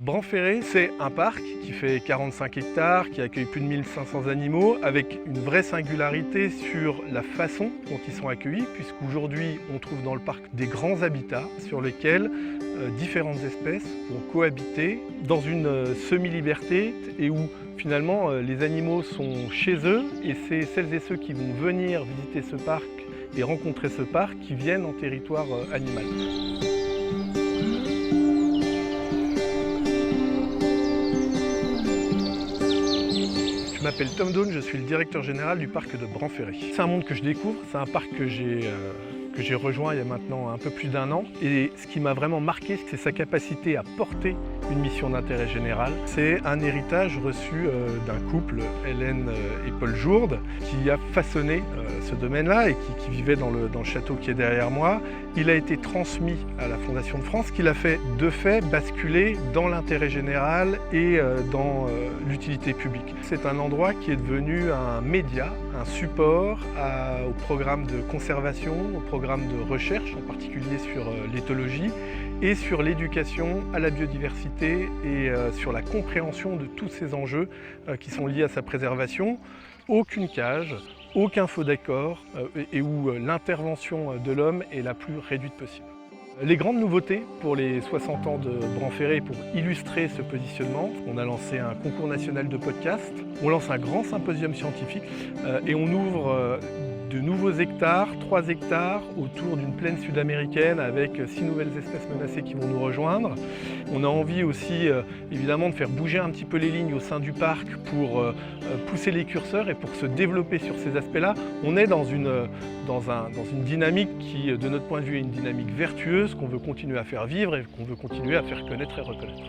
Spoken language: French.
Bran-Ferré, c'est un parc qui fait 45 hectares, qui accueille plus de 1500 animaux, avec une vraie singularité sur la façon dont ils sont accueillis, puisqu'aujourd'hui on trouve dans le parc des grands habitats sur lesquels différentes espèces vont cohabiter dans une semi-liberté et où finalement les animaux sont chez eux et c'est celles et ceux qui vont venir visiter ce parc et rencontrer ce parc qui viennent en territoire animal. Je m'appelle Tom Daune, je suis le directeur général du parc de Bran-Ferré. C'est un monde que je découvre, c'est un parc que j'ai rejoint il y a maintenant un peu plus d'1 an. Et ce qui m'a vraiment marqué, c'est sa capacité à porter une mission d'intérêt général. C'est un héritage reçu d'un couple, Hélène et Paul Jourde, qui a façonné ce domaine-là et qui vivait dans le château qui est derrière moi. Il a été transmis à la Fondation de France, qui l'a fait de fait basculer dans l'intérêt général et dans l'utilité publique. C'est un endroit qui est devenu un média, un support au programme de conservation, au programme de recherche, en particulier sur l'éthologie, et sur l'éducation à la biodiversité et sur la compréhension de tous ces enjeux qui sont liés à sa préservation. Aucune cage, aucun faux décor et où l'intervention de l'homme est la plus réduite possible. Les grandes nouveautés pour les 60 ans de Bran-Ferré, pour illustrer ce positionnement, on a lancé un concours national de podcast, on lance un grand symposium scientifique et on ouvre de nouveaux hectares, 3 hectares, autour d'une plaine sud-américaine avec 6 nouvelles espèces menacées qui vont nous rejoindre. On a envie aussi évidemment de faire bouger un petit peu les lignes au sein du parc pour pousser les curseurs et pour se développer sur ces aspects-là. On est dans une dynamique qui, de notre point de vue, est une dynamique vertueuse qu'on veut continuer à faire vivre et qu'on veut continuer à faire connaître et reconnaître.